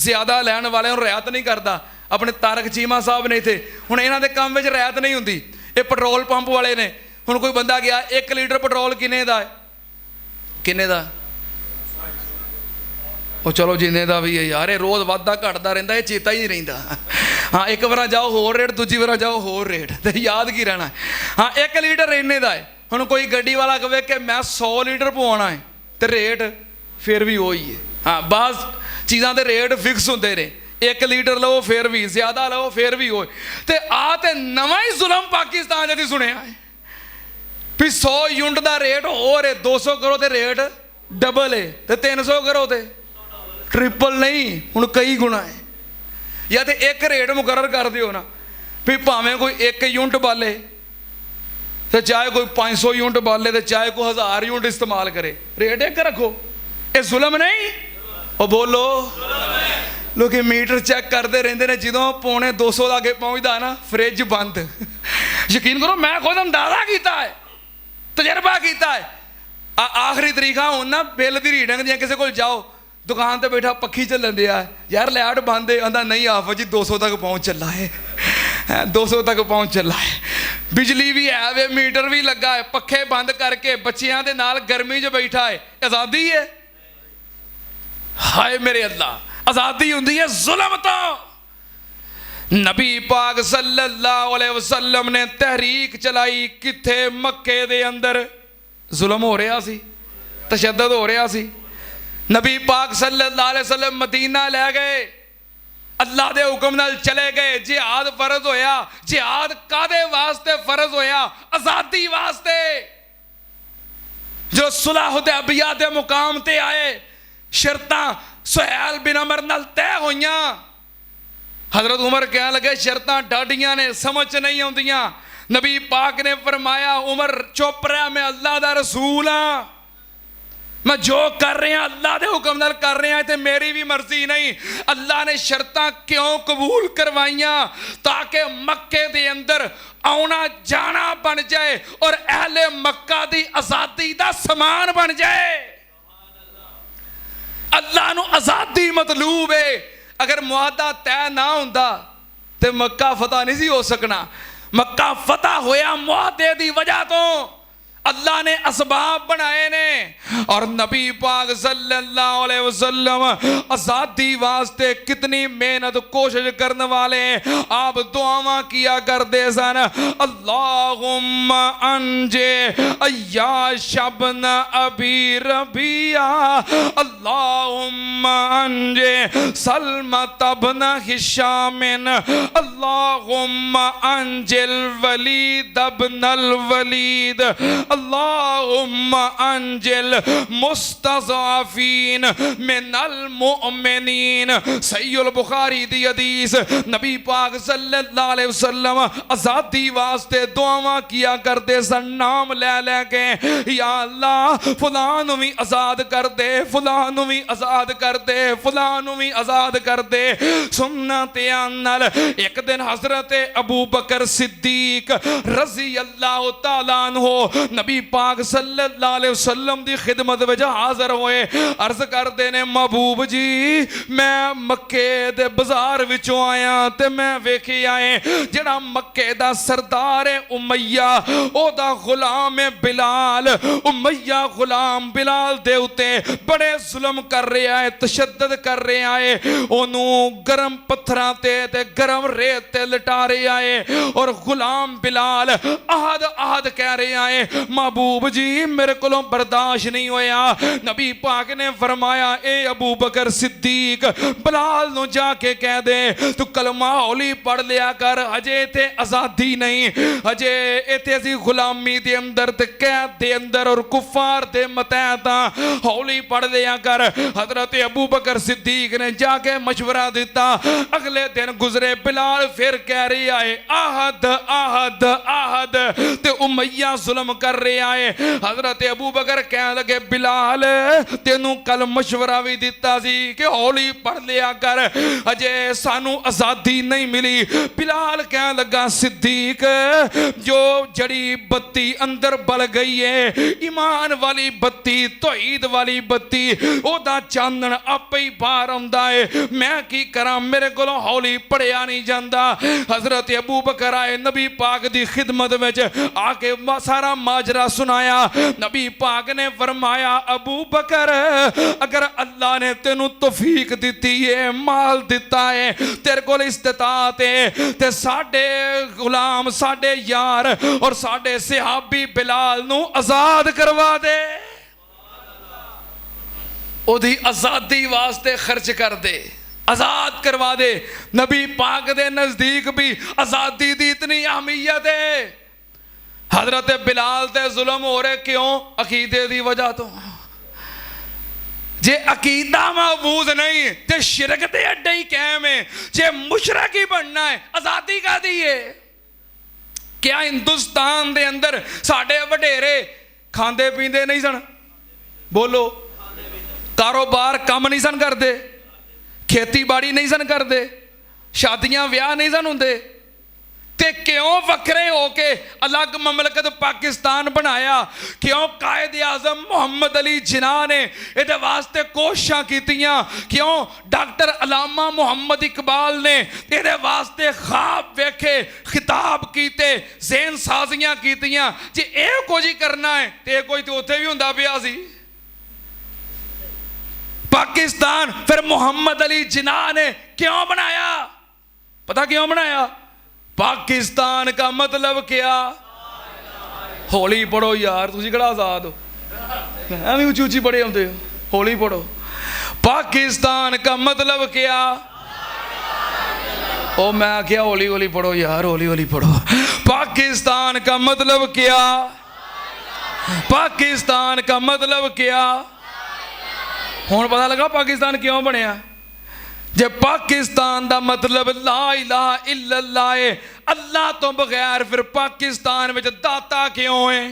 ਜ਼ਿਆਦਾ ਲੈਣ ਵਾਲਿਆਂ ਨੂੰ ਰਿਆਇਤ ਨਹੀਂ ਕਰਦਾ। ਆਪਣੇ ਤਾਰਕ ਚੀਮਾ ਸਾਹਿਬ ਨੇ ਇੱਥੇ, ਹੁਣ ਇਹਨਾਂ ਦੇ ਕੰਮ ਵਿੱਚ ਰਿਆਇਤ ਨਹੀਂ ਹੁੰਦੀ। ਇਹ ਪੈਟਰੋਲ ਪੰਪ ਵਾਲੇ ਨੇ। ਹੁਣ ਕੋਈ ਬੰਦਾ ਗਿਆ 1 ਲੀਟਰ ਪੈਟਰੋਲ ਕਿੰਨੇ ਦਾ ਹੈ? ਕਿੰਨੇ ਦਾ? ਉਹ ਚਲੋ ਜਿੰਨੇ ਦਾ ਵੀ ਹੈ ਯਾਰ, ਇਹ ਰੋਜ਼ ਵੱਧਦਾ ਘਟਦਾ ਰਹਿੰਦਾ, ਇਹ ਚੇਤਾ ਹੀ ਨਹੀਂ ਰਹਿੰਦਾ। ਹਾਂ, ਇੱਕ ਵਾਰ ਜਾਓ ਹੋਰ ਰੇਟ, ਦੂਜੀ ਵਾਰ ਜਾਓ ਹੋਰ ਰੇਟ, ਤੇ ਯਾਦ ਕੀ ਰਹਿਣਾ। ਹਾਂ, 1 ਲੀਟਰ ਇੰਨੇ ਦਾ ਹੈ। ਹੁਣ ਕੋਈ ਗੱਡੀ ਵਾਲਾ ਕਹੇ ਕਿ ਮੈਂ 100 ਲੀਟਰ ਪਵਾਉਣਾ ਹੈ, ਤੇ ਰੇਟ ਫਿਰ ਵੀ ਉਹੀ ਹੈ। ਹਾਂ, ਬਸ ਚੀਜ਼ਾਂ ਦੇ ਰੇਟ ਫਿਕਸ ਹੁੰਦੇ ਨੇ। 1 ਲੀਟਰ ਲਓ ਫਿਰ ਵੀ, ਜ਼ਿਆਦਾ ਲਓ ਫਿਰ ਵੀ ਹੋਏ। ਤੇ ਆ ਤੇ ਨਵਾਂ ਹੀ ਜ਼ੁਲਮ ਪਾਕਿਸਤਾਨ 'ਚ ਸੁਣਿਆ ਹੈ ਵੀ 100 ਯੂਨਿਟ ਦਾ ਰੇਟ ਹੋਰ ਹੈ, 200 ਕਰੋ ਤੇ ਰੇਟ ਡਬਲ ਹੈ, ਤੇ 300 ਕਰੋ ਤੇ ਟ੍ਰਿਪਲ ਨਹੀਂ, ਹੁਣ ਕਈ ਗੁਣਾ ਹੈ। ਜਾਂ ਤੇ ਇੱਕ ਰੇਟ ਮੁਕਰਰ ਕਰ ਦਿਓ ਨਾ ਵੀ ਭਾਵੇਂ ਕੋਈ 1 ਯੂਨਿਟ ਬਾਲੇ ਤੇ ਚਾਹੇ ਕੋਈ 500 ਯੂਨਿਟ ਬਾਲੇ ਤੇ ਚਾਹੇ ਕੋਈ 1000 ਯੂਨਿਟ ਇਸਤੇਮਾਲ ਕਰੇ, ਰੇਟ ਇੱਕ ਰੱਖੋ। ਇਹ ਜ਼ੁਲਮ ਨਹੀਂ? ਉਹ ਬੋਲੋ। ਲੋਕੀ ਮੀਟਰ ਚੈੱਕ ਕਰਦੇ ਰਹਿੰਦੇ ਨੇ, ਜਦੋਂ ਪੌਣੇ 200 ਦਾ ਅੱਗੇ ਪਹੁੰਚਦਾ ਨਾ ਫਰਿੱਜ ਬੰਦ। ਯਕੀਨ ਕਰੋ ਮੈਂ ਖੁਦ ਅੰਦਾਜ਼ਾ ਕੀਤਾ ਹੈ, ਤਜਰਬਾ ਕੀਤਾ ਹੈ। ਆਖਰੀ ਤਰੀਕਾ ਹੁਣ ਨਾ ਬਿੱਲ ਦੀ ਰੀਡਿੰਗ ਦੀਆਂ, ਕਿਸੇ ਕੋਲ ਜਾਓ ਦੁਕਾਨ ਤੇ ਬੈਠਾ ਪੱਖੀ ਚੱਲਣ ਦਿਆ, ਯਾਰ ਲਾਈਟ ਬੰਦ ਹੈ, ਆਂਦਾ ਨਹੀਂ ਆਫ ਜੀ 200 ਤੱਕ ਪਹੁੰਚ ਚੱਲਾ ਹੈ, 200 ਤੱਕ ਪਹੁੰਚ ਚੱਲਾ ਹੈ। ਬਿਜਲੀ ਵੀ ਹੈ ਵੇ, ਮੀਟਰ ਵੀ ਲੱਗਾ ਹੈ, ਪੱਖੇ ਬੰਦ ਕਰਕੇ ਬੱਚਿਆਂ ਦੇ ਨਾਲ ਗਰਮੀ 'ਚ ਬੈਠਾ ਹੈ। ਆਜ਼ਾਦੀ ਹੈ? ਹਾਏ ਮੇਰੇ ਅੱਲਾ, ਆਜ਼ਾਦੀ ਹੁੰਦੀ ਹੈ ਜ਼ੁਲਮ ਤੋਂ। ਨਬੀ ਪਾਕ ਸੱਲੱਲਾਹੁ ਅਲੈहि ਵਸੱਲਮ ਨੇ ਤਹਿਰੀਕ ਚਲਾਈ ਕਿੱਥੇ? ਮੱਕੇ ਦੇ ਅੰਦਰ ਜ਼ੁਲਮ ਹੋ ਰਿਹਾ ਸੀ, ਤਸ਼ੱਦਦ ਹੋ ਰਿਹਾ ਸੀ। ਨਬੀ ਪਾਕ ਸੱਲੱਲਾਹੁ ਅਲੈहि ਵਸੱਲਮ ਮਦੀਨਾ ਲੈ ਗਏ, ਅੱਲਾ ਦੇ ਹੁਕਮ ਨਾਲ ਚਲੇ ਗਏ। ਜਿਹਾਦ ਫਰਜ਼ ਹੋਇਆ। ਜਿਹਾਦ ਕਾਦੇ ਵਾਸਤੇ ਫਰਜ਼ ਹੋਇਆ? ਆਜ਼ਾਦੀ ਵਾਸਤੇ। ਜੋ ਸੁਲਹ ਹੁदैबिया ਦੇ ਮੁਕਾਮ ਤੇ ਆਏ, ਸ਼ਰਤਾਂ ਸੁਹੈਲ ਬਿਨ ਅਮਰ ਨਾਲ ਤੈਅ ਹੋਈਆਂ। हज़रत उमर कहने लगे शर्तां डाडियां ने, समझ नहीं आउंदियां। नबी पाक ने फरमाया उमर चुप रहा, मैं अल्लाह दा रसूल हाँ, मैं जो कर रहा अल्लाह दे हुक्म नाल कर रहा, ते मेरी भी मर्जी नहीं। अल्लाह ने शर्तां क्यों कबूल करवाइयां? ताकि मक्के दे अंदर आना जाना बन जाए और अहले मक्का दी आज़ादी दा समान बन जाए। अल्लाह नू आज़ादी मतलूब है। अगर मुआदा तय ना होंदा तो मक्का फतह नहीं सी हो सकना। मक्का फतह होया मुआदे दी वजह तो। अल्लाह ने असबाब बनाए ने। और नबी पाक सल्लल्लाहु अलैहि वसल्लम आज़ादी वास्ते कितनी मेहनत कोशिश करने वाले। आप दुआवा किया करते सन, अल्लाहुम्मा अंजे अय्याशबन अबी रबिया, अल्लाहुम्मा अंजे सलमत बन हिशामिन, अल्लाहुम्मा अंजिल वलीद बन वलीद, अल्लाहुम्मा अंजिल मुस्तज़अफ़ीन मिनल मुअमिनीन। सहीहुल बुखारी दी हदीस। नबी पाक सल्लल्लाहु अलैहि वसल्लम आज़ादी वास्ते दुआवां किया करते सन, नाम ले लेके, या अल्लाह फलां नूं भी आज़ाद कर दे, फलां नूं भी आज़ाद कर दे, फलां नूं भी आज़ाद कर दे। सुन्नत नाल एक दिन हज़रत अबू बकर सिद्दीक रज़ी अल्लाह तआला अन्हु नबी पाक सल्लल्लाहु अलैहि वसल्लम दी खिदमत विच हाज़र होए। अर्ज करदे ने, महबूब जी मैं मक्के दे बाजार विचों आया ते मैं वेखिया है जेड़ा मक्के दा सरदार है उमैया, ओदा गुलाम है बिलाल। उमैया गुलाम बिलाल दे उत्ते बड़े जुल्म कर रहा है, तशद्दद कर रहा है। ओनू गरम पत्थरां ते गरम रेत ते लटा रहा है। और गुलाम बिलाल आहद आहद कह रहा है, महबूब जी मेरे को बर्दाश्त नहीं होया। नबी पाक ने फरमाया, ए अबू बकर सिद्दीक बिलाल नू जाके कह दे तू कलमा हौली पढ़ लिया कर, अजे इत्थे आज़ादी नहीं, अजे इत्थे असीं गुलामी दे अंदर ते कैद दे अंदर और कुफार दे मतहत हौली पढ़ लिया कर। हजरत अबू बकर सिद्दीक ने जाके मशवरा दिता। अगले दिन गुजरे, बिलाल फिर कह रही है आहद आहद आहद, ते उमैया जुल्म कर रहा है। हजरत अबू बकर कह लगे बिलाल तेनू कल मशवरा भी दिता सी कि हौली पढ़ लिया कर, अजे सानू आजादी नहीं मिली। बिलाल कह लगा सिद्दीक जो जड़ी बत्ती अंदर बल गई है, ईमान वाली बत्ती, तौहीद वाली बत्ती, ओदा चानन आपे ही बाहर आउंदा है, मैं की करा, मेरे कोलों हौली पढ़िया नहीं जाता। हजरत अबू बकर आए नबी पाक दी खिदमत में आके सारा माजरा सुनाया। नबी पाक ने फरमाया अबू बकर अगर अल्लाह ने तेनू तौफीक दी है, माल दिता है, तेरे को इस्तिताअत है, ते साडे गुलाम साडे यार और साडे सहाबी बिलाल नू आजाद करवा दे, ओदी आजादी वास्ते खर्च कर दे, आजाद करवा दे। नबी पाक दे नजदीक भी आजादी दी इतनी अहमियत है। हजरत बिलाल ते जुल्म हो रहे क्यों? अकीदे दी वजह तो। जे अकीदा महफूज नहीं ते शिरक दे अड्डे ही कायम है, जे मुशरक ही बनना है आजादी का दी है। क्या हिंदुस्तान दे अंदर साडे वडेरे खांदे पींदे नहीं सन? बोलो। कारोबार काम नहीं सन करते, खेती बाड़ी नहीं सन करते, शादियां ब्याह नहीं सन होंदे, ते क्यों वक्रे होके अलग ममलकत पाकिस्तान बनाया? क्यों कायद आजम मोहम्मद अली जिन्ना ने इहदे वास्ते कोशिशां कीतियां? क्यों डॉक्टर अलामा मोहम्मद इकबाल ने इहदे वास्ते ख्वाब वेखे, खिताब कीते, ज़हन साजियां कीतियां? जे इह कुछ ही करना है ते कोई तो उत्थे भी हुंदा पिया सी। पाकिस्तान फिर मोहम्मद अली जिन्ना ने क्यों बनाया? पता क्यों बनाया? पाकिस्तान का मतलब क्या? हौली पढ़ो यार, तुसी किहड़ा आजाद हो, एवं उची उची पढ़े होंदे हो, हौली पढ़ो। पाकिस्तान का मतलब क्या? ओ मैं आख्या हौली हौली पढ़ो यार, हौली हौली पढ़ो। पाकिस्तान का मतलब क्या? पाकिस्तान का मतलब क्या? हुण पता लगा पाकिस्तान क्यों बनया? जे पाकिस्तान दा मतलब ला इलाहा इल्लल्लाह है, अल्लाह तो बगैर, फिर पाकिस्तान में दाता क्यों है?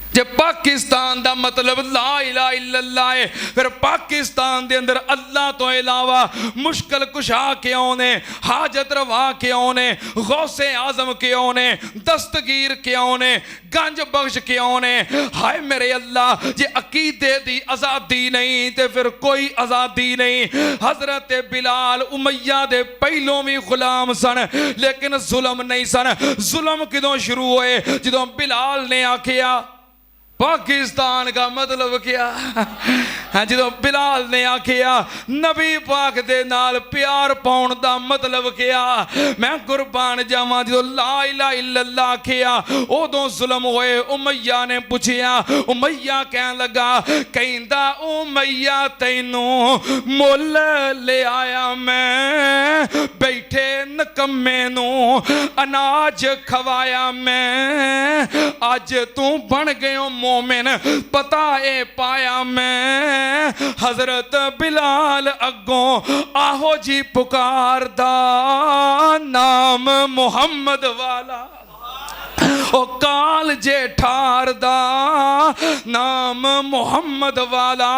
जे पाकिस्तान दा मतलब ला इलाहा इल्लल्लाह है, फिर पाकिस्तान दे अंदर अल्लाह तो इलावा मुश्किल कुशा क्यों ने, हाजत रवा क्यों ने, गौसे आजम क्यों ने, दस्तगीर क्यों ने, गंज बख्श क्यों ने? हाय मेरे अल्लाह, जे अकीदे दी आज़ादी नहीं तो फिर कोई आज़ादी नहीं। हजरत बिलाल उमैया दे पहलों भी गुलाम सन, लेकिन जुल्म नहीं सन। जुल्म किदों शुरू होए? जदों बिलाल ने आखिया पाकिस्तान का मतलब क्या? हाँ, जो बिलाल ने आखिया नबी पाक दे नाल प्यार पाउण दा मतलब क्या? मैं कुर्बान जावां, जो ला इलाहा इल्लल्लाह आखिया उदों जुल्म होए। उमैया ने पुछया, उमैया कहन लगा, कहंदा उमैया तैनू मुल ले आया मैं, बैठे नकम्मे नू अनाज खवाया मैं, अज तू बन गयो मोमिन पता ए पाया मैं। हजरत बिलाल अगों आहो जी पुकारदा नाम मुहम्मद वाला, ओ काल जेठार दा नाम मुहम्मद वाला।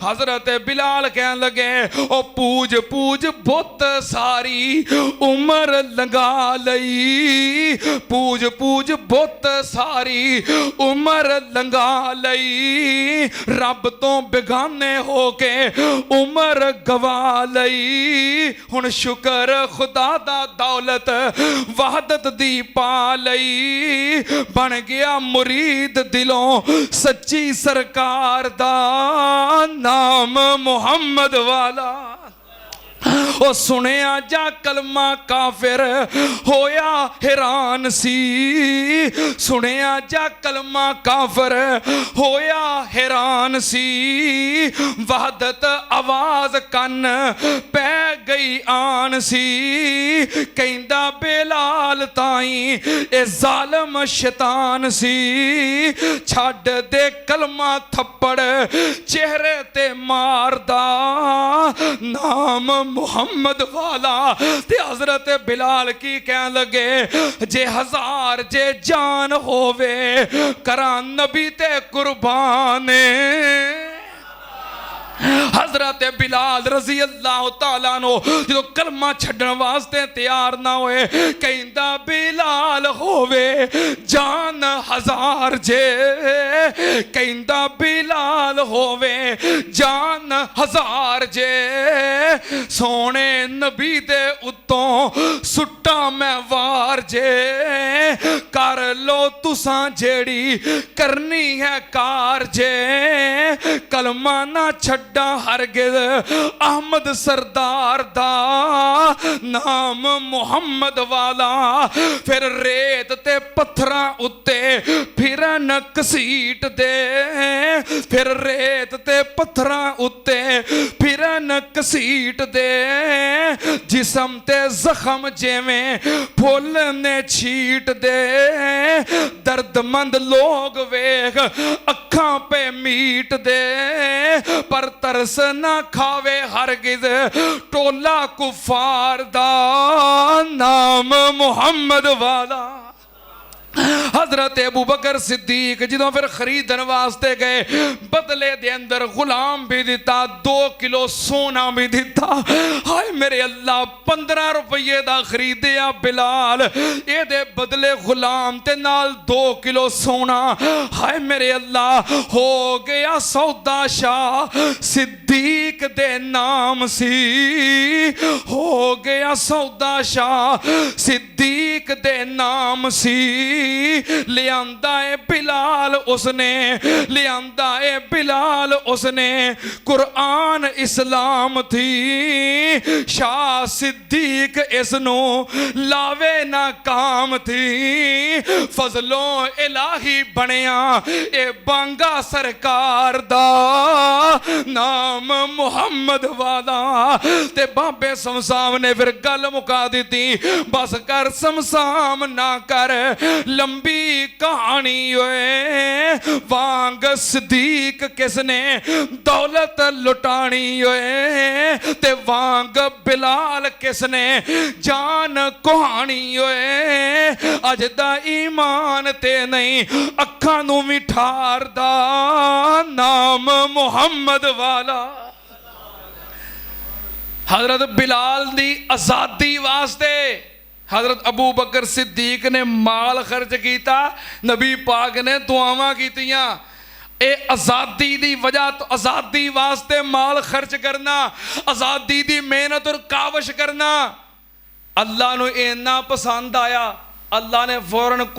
हजरत बिलाल कहन लगे, ओ पूज पूज बुत सारी उम्र लगा लई, पूज पूज बुत सारी उम्र लगा लई, रब तो बेगाने होके उम्र गवा लई। हुण शुक्र खुदा दा दौलत वहदत दी पा लई, बन गया मुरीद दिलों सच्ची सरकार दा नाम मुहम्मद वाला। ओ सुनिया जा कलमा काफिर होया हैरान सी, सुनिया जा कलमा काफिर होया हैरान सी, वहदत आवाज कन पै गई आन सी कहंदा बिलाल ताई ए जालम शैतान सी छड्ड दे कलमा थप्पड़ चेहरे ते मारदा नाम मुहम्मद वाला। ते हजरत बिलाल की कहन लगे जे हजार जे जान होवे करा नबी ते कुर्बान। हजरत बिलाल रजी अल्लाह तआला नो जो कलमा छड्डण वास्ते तैयार ना होए कहंदा बिलाल होवे जान हजार जे कहंदा बिलाल होवे जान हजार जे सोने नबी दे उत्तों सुट्टा मैं वार जे कर लो तुसां जेड़ी करनी है कार जे कलमा ना छड्ड हरगिज़ अहमद सरदार दा नाम मुहम्मद वाला। फिर रेत ते पत्थरां उत्ते फिरन घसीट दे फिर रेत ते पत्थरां उत्ते फिरन घसीट दे जिसम ते जख्म जिवें फुल ने छीट दे दर्दमंद लोग वेख अखां पे मीट दे पर तरस ना खावे हरगिज़ टोला कुफार दा नाम मुहम्मद वाला। हजरत अबू बकर सिद्दीक जो फिर खरीदन वास्ते गए बदले दे अंदर गुलाम भी दिता 2 किलो सोना भी दिता। हाय मेरे अल्लाह 15 रुपये दा खरीदिया बिलाल ये बदले गुलाम ते नाल 2 किलो सोना। हाय मेरे अल्लाह हो गया सौदा शाह सिद्दीक दे नाम सी हो गया सौदा शाह सिद्दीक दे नाम सी। लियांदा है बिलाल उसने लियांदा है बिलाल उसने कुरान इस्लाम थी शाह सिद्दीक इसनू लावे ना काम थी फजलो इलाही बनया ए बांगा सरकार दा नाम मुहम्मद वाला। ते बाबे समसाम ने फिर गल मुका दी बस कर समसाम ना कर लंबी कहानी होए वांग सदीक किसने दौलत लुटानी होए ते वांग बिलाल किसने जान कुहानी होए। अज दा ईमान ते नहीं अखां नूं भी ठारदा नाम मुहम्मद वाला। हजरत बिलाल दी आजादी वास्ते हजरत अबू बकर सिद्दीक ने माल खर्च किया नबी पाक ने दुआवां कीतियां। ए आज़ादी दी वजह तो आज़ादी वास्ते माल खर्च करना आज़ादी दी मेहनत और काविश करना अल्लाह नूं इन्ना पसंद आया अल्लाह ने फौरन